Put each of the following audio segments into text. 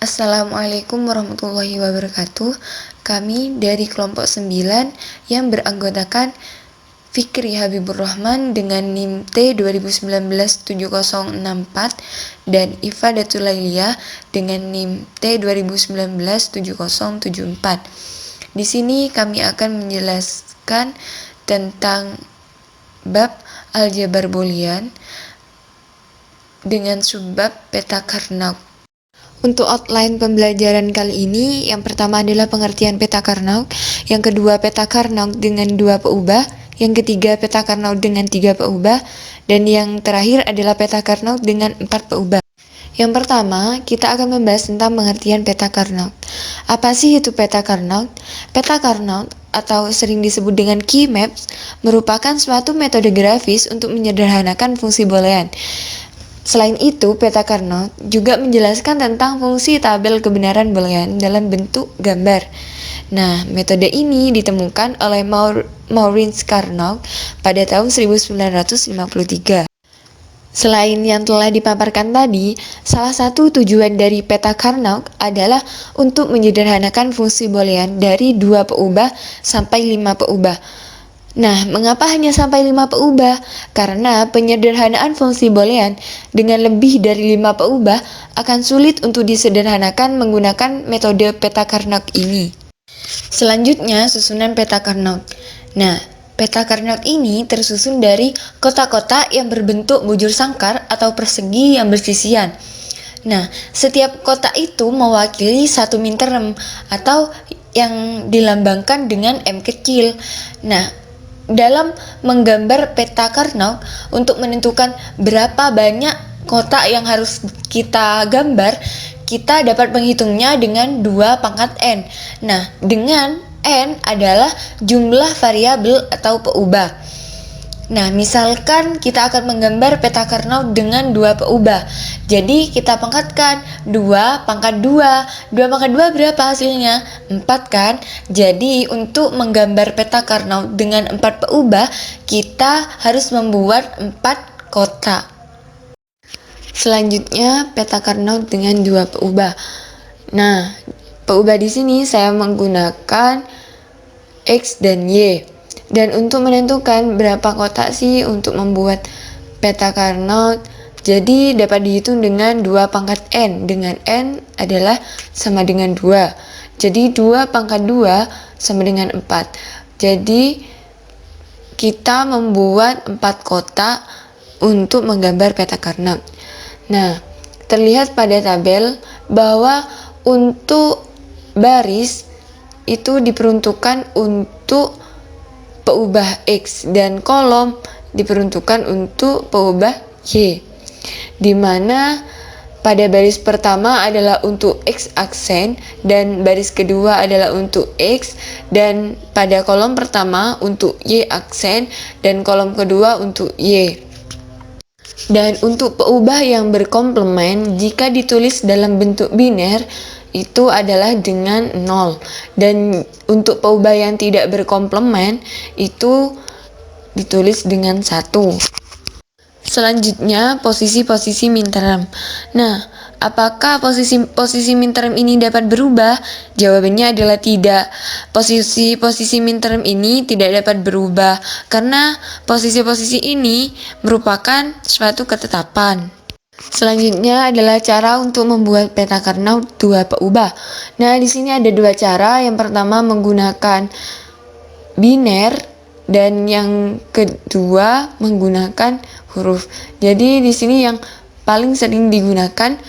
Assalamualaikum warahmatullahi wabarakatuh. Kami dari kelompok 9 yang beranggotakan Fikri Habibur Rahman dengan NIM T 2019-7064 dan Iva Datulailia dengan NIM T 2019-7074. Di sini kami akan menjelaskan tentang bab aljabar boolean dengan subbab peta Carnot. Untuk outline pembelajaran kali ini, yang pertama adalah pengertian peta Carnot, yang kedua peta Carnot dengan 2 peubah, yang ketiga peta Carnot dengan 3 peubah, dan yang terakhir adalah peta Carnot dengan 4 peubah. Yang pertama, kita akan membahas tentang pengertian peta Carnot. Apa sih itu peta Carnot? Peta Carnot atau sering disebut dengan key maps merupakan suatu metode grafis untuk menyederhanakan fungsi boolean. Selain itu, peta Carnot juga menjelaskan tentang fungsi tabel kebenaran boolean dalam bentuk gambar. Nah, metode ini ditemukan oleh Maurice Carnot pada tahun 1953. Selain yang telah dipaparkan tadi, salah satu tujuan dari peta Carnot adalah untuk menyederhanakan fungsi boolean dari 2 peubah sampai 5 peubah. Nah, mengapa hanya sampai 5 peubah? Karena penyederhanaan fungsi boolean dengan lebih dari 5 peubah akan sulit untuk disederhanakan menggunakan metode peta Carnot ini. Selanjutnya, susunan peta Carnot. Nah, peta Carnot ini tersusun dari kotak-kotak yang berbentuk bujur sangkar atau persegi yang bersisian. Nah, setiap kotak itu mewakili satu minterem atau yang dilambangkan dengan M kecil. Nah, dalam menggambar peta Carnot, untuk menentukan berapa banyak kotak yang harus kita gambar, kita dapat menghitungnya dengan 2 pangkat N. Nah, dengan N adalah jumlah variabel atau peubah. Nah, misalkan kita akan menggambar peta Carnot dengan 2 peubah. Jadi, kita pangkatkan 2 pangkat 2. 2 pangkat 2 berapa hasilnya? 4 kan? Jadi, untuk menggambar peta Carnot dengan 4 peubah, kita harus membuat 4 kotak. Selanjutnya, peta Carnot dengan 2 peubah. Nah, peubah di sini saya menggunakan X dan Y. Dan untuk menentukan berapa kotak sih untuk membuat peta Carnot, jadi dapat dihitung dengan 2 pangkat N, dengan N adalah sama dengan 2. Jadi 2 pangkat 2 sama dengan 4. Jadi kita membuat 4 kotak untuk menggambar peta Carnot. Nah, terlihat pada tabel bahwa untuk baris itu diperuntukkan untuk peubah X dan kolom diperuntukkan untuk peubah Y, di mana pada baris pertama adalah untuk X aksen dan baris kedua adalah untuk X, dan pada kolom pertama untuk Y aksen dan kolom kedua untuk Y. Dan untuk peubah yang berkomplement, jika ditulis dalam bentuk biner, itu adalah dengan 0. Dan untuk peubah yang tidak berkomplement, itu ditulis dengan 1. Selanjutnya, posisi-posisi minterem. Nah, apakah posisi minterem ini dapat berubah? Jawabannya adalah tidak. Posisi minterem ini tidak dapat berubah karena posisi-posisi ini merupakan suatu ketetapan. Selanjutnya adalah cara untuk membuat peta Carnot 2 peubah. Nah, di sini ada 2 cara. Yang pertama menggunakan biner dan yang kedua menggunakan huruf. Jadi di sini yang paling sering digunakan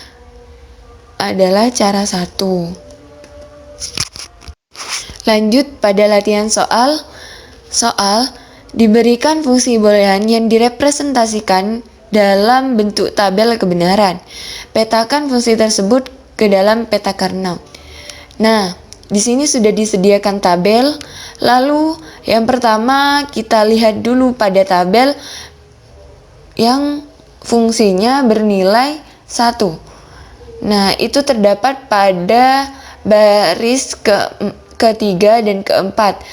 adalah cara 1. Lanjut pada latihan soal. Diberikan fungsi boolean yang direpresentasikan dalam bentuk tabel kebenaran. Petakan fungsi tersebut ke dalam peta Carnot. Nah, di sini sudah disediakan tabel. Lalu yang pertama kita lihat dulu pada tabel yang fungsinya bernilai 1. Nah, itu terdapat pada baris ketiga dan keempat,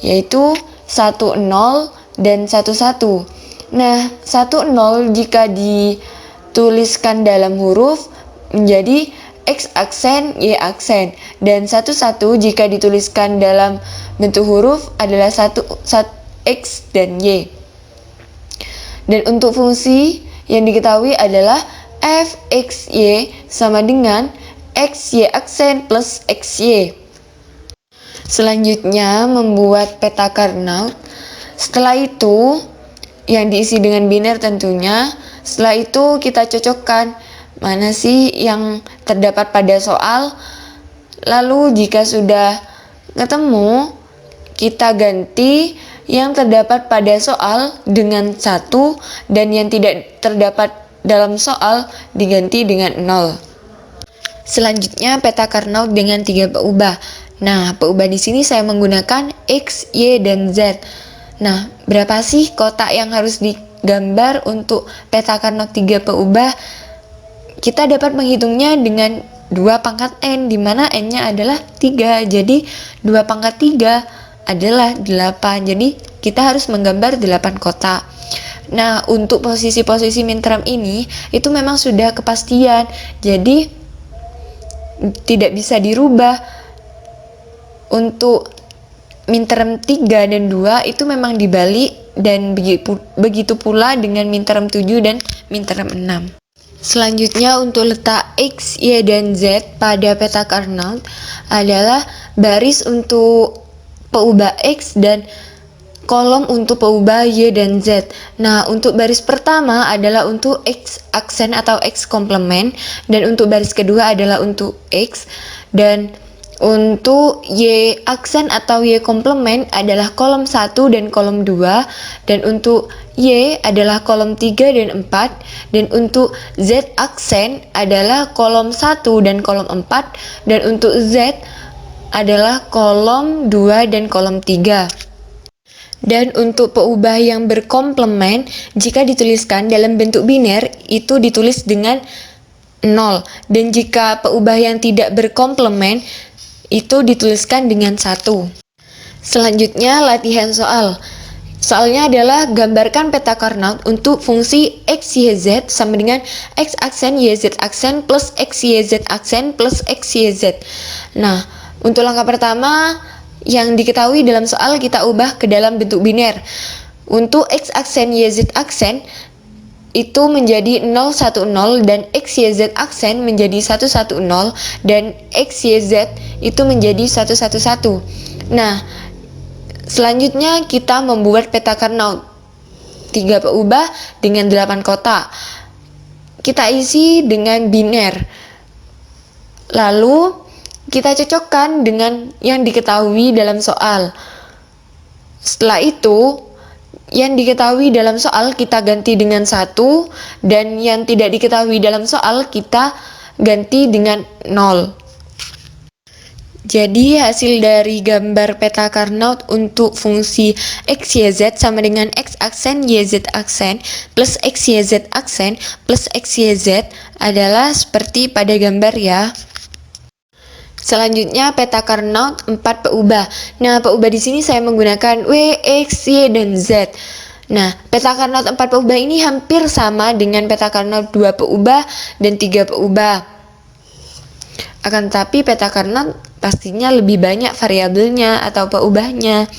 yaitu 1, 0 dan 1, 1. Nah, 1, 0 jika dituliskan dalam huruf menjadi X aksen, Y aksen. Dan satu-satu jika dituliskan dalam bentuk huruf adalah X dan Y. Dan untuk fungsi yang diketahui adalah Fxy sama dengan Xy aksen plus Xy. Selanjutnya membuat peta Carnot. Setelah itu yang diisi dengan biner tentunya. Setelah itu kita cocokkan mana sih yang terdapat pada soal. Lalu jika sudah ketemu, kita ganti yang terdapat pada soal dengan 1 dan yang tidak terdapat dalam soal diganti dengan 0. Selanjutnya peta Carnot dengan 3 peubah. Nah, peubah di sini saya menggunakan X, Y, dan Z. Nah, berapa sih kotak yang harus digambar untuk peta Carnot 3 peubah? Kita dapat menghitungnya dengan 2 pangkat N, di mana N-nya adalah 3. Jadi, 2 pangkat 3 adalah 8. Jadi, kita harus menggambar 8 kotak. Nah, untuk posisi-posisi minterm ini, itu memang sudah kepastian. Jadi, tidak bisa dirubah. Untuk minterm 3 dan 2 itu memang dibalik, dan begitu pula dengan minterm 7 dan minterm 6. Selanjutnya untuk letak X, Y, dan Z pada peta Carnot adalah baris untuk peubah X dan kolom untuk peubah Y dan Z. Nah, untuk baris pertama adalah untuk X aksen atau X komplement, dan untuk baris kedua adalah untuk X, dan untuk Y aksen atau Y komplement adalah kolom 1 dan kolom 2, dan untuk Y adalah kolom 3 dan 4, dan untuk Z aksen adalah kolom 1 dan kolom 4, dan untuk Z adalah kolom 2 dan kolom 3. Dan untuk peubah yang berkomplement, jika dituliskan dalam bentuk biner, itu ditulis dengan 0. Dan jika peubah yang tidak berkomplement, itu dituliskan dengan 1. Selanjutnya latihan soal. Soalnya adalah gambarkan peta Carnot untuk fungsi X, Y, Z sama dengan X aksen, Y, Z aksen plus X, Y, Z aksen plus X, Y, Z. Nah, untuk langkah pertama yang diketahui dalam soal kita ubah ke dalam bentuk biner. Untuk X aksen, Y, Z aksen itu menjadi 010 dan X, Y, Z aksen menjadi 110 dan X, Y, Z itu menjadi 111. Nah, selanjutnya kita membuat peta Carnot 3 peubah dengan 8 kotak. Kita isi dengan biner. Lalu kita cocokkan dengan yang diketahui dalam soal. Setelah itu, yang diketahui dalam soal kita ganti dengan 1, dan yang tidak diketahui dalam soal kita ganti dengan 0. Jadi hasil dari gambar peta Carnot untuk fungsi X, Y, Z sama dengan X aksen, Y, Z aksen plus X, Y, Z aksen plus X, Y, Z adalah seperti pada gambar ya. Selanjutnya peta Carnot 4 peubah. Nah, peubah di sini saya menggunakan W, X, Y, dan Z. Nah, peta Carnot 4 peubah ini hampir sama dengan peta Carnot 2 peubah dan 3 peubah. Akan tetapi peta Carnot pastinya lebih banyak variabelnya atau peubahnya.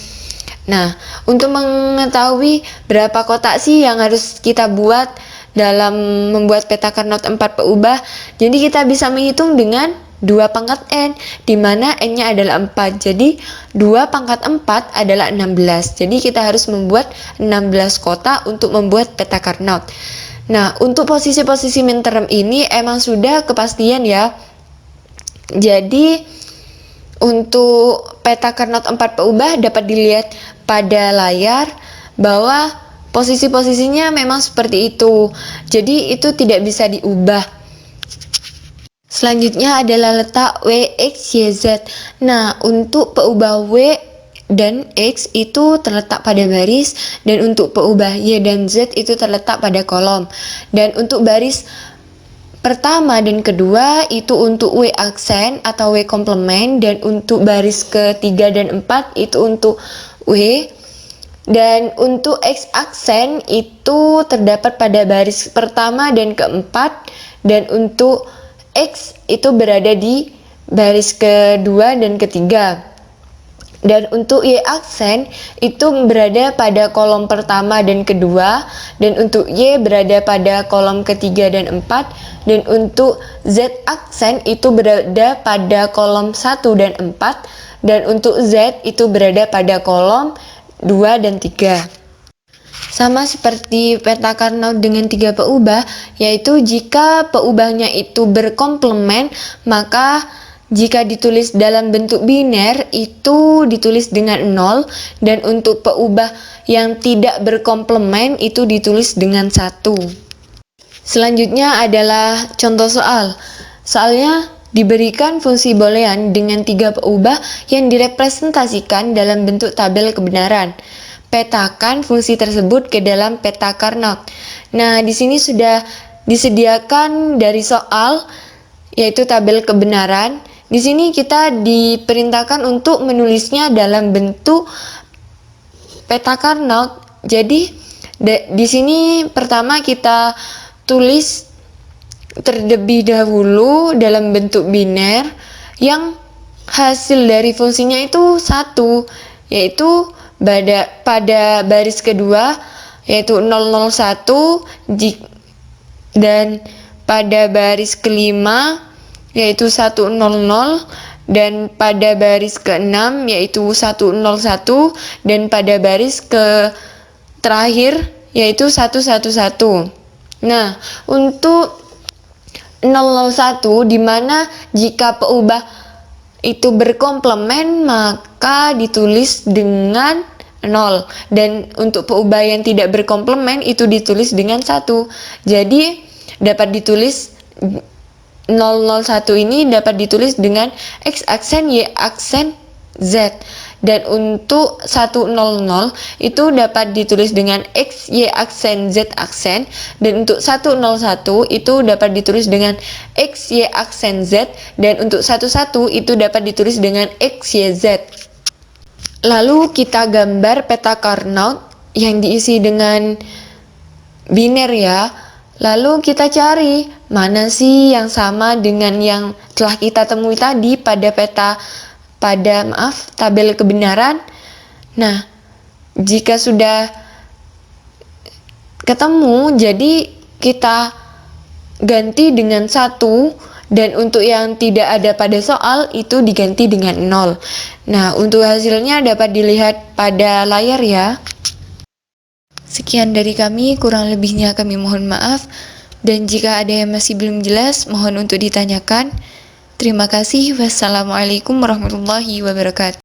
Nah, untuk mengetahui berapa kotak sih yang harus kita buat dalam membuat peta Carnot 4 peubah, jadi kita bisa menghitung dengan 2 pangkat N, di mana N-nya adalah 4. Jadi 2 pangkat 4 adalah 16. Jadi kita harus membuat 16 kotak untuk membuat peta Carnot. Nah, untuk posisi-posisi minterm ini emang sudah kepastian ya. Jadi untuk peta Carnot 4 peubah dapat dilihat pada layar bahwa posisi-posisinya memang seperti itu. Jadi itu tidak bisa diubah. Selanjutnya adalah letak W, X, Y, Z. Nah, untuk peubah W dan X itu terletak pada baris, dan untuk peubah Y dan Z itu terletak pada kolom. Dan untuk baris pertama dan kedua itu untuk W aksen atau W komplement, dan untuk baris ketiga dan 4 itu untuk W. Dan untuk X aksen itu terdapat pada baris pertama dan keempat, dan untuk X itu berada di baris kedua dan ketiga. Dan untuk Y aksen itu berada pada kolom pertama dan kedua, dan untuk Y berada pada kolom ketiga dan empat, dan untuk Z aksen itu berada pada kolom 1 dan 4, dan untuk Z itu berada pada kolom 2 dan 3. Sama seperti peta Karnaug dengan 3 peubah, yaitu jika peubahnya itu berkomplement, maka jika ditulis dalam bentuk biner itu ditulis dengan 0, dan untuk peubah yang tidak berkomplement itu ditulis dengan 1. Selanjutnya adalah contoh soal. Soalnya diberikan fungsi boolean dengan 3 peubah yang direpresentasikan dalam bentuk tabel kebenaran. Petakan fungsi tersebut ke dalam peta Karnaug. Nah, di sini sudah disediakan dari soal, yaitu tabel kebenaran. Di sini kita diperintahkan untuk menulisnya dalam bentuk peta Karnaug. Jadi di sini pertama kita tulis terlebih dahulu dalam bentuk biner yang hasil dari fungsinya itu 1, yaitu pada baris kedua yaitu 001, dan pada baris kelima yaitu 100, dan pada baris ke-6 yaitu 101, dan pada baris ke terakhir yaitu 111. Nah, untuk 001 di mana jika peubah itu berkomplement maka ditulis dengan 0, dan untuk peubah yang tidak berkomplement itu ditulis dengan 1. Jadi dapat ditulis 001 ini dapat ditulis dengan X aksen, Y aksen, Z. Dan untuk 100 itu dapat ditulis dengan X, Y aksen, Z aksen. Dan untuk 101 itu dapat ditulis dengan X, Y aksen, Z. Dan untuk 11 itu dapat ditulis dengan X, Y, Z. Lalu kita gambar peta Karnaug yang diisi dengan biner ya. Lalu kita cari mana sih yang sama dengan yang telah kita temui tadi pada tabel kebenaran. Nah, jika sudah ketemu, jadi kita ganti dengan 1, dan untuk yang tidak ada pada soal itu diganti dengan 0. Nah, untuk hasilnya dapat dilihat pada layar ya. Sekian dari kami, kurang lebihnya kami mohon maaf, dan jika ada yang masih belum jelas mohon untuk ditanyakan. Terima kasih. Wassalamualaikum warahmatullahi wabarakatuh.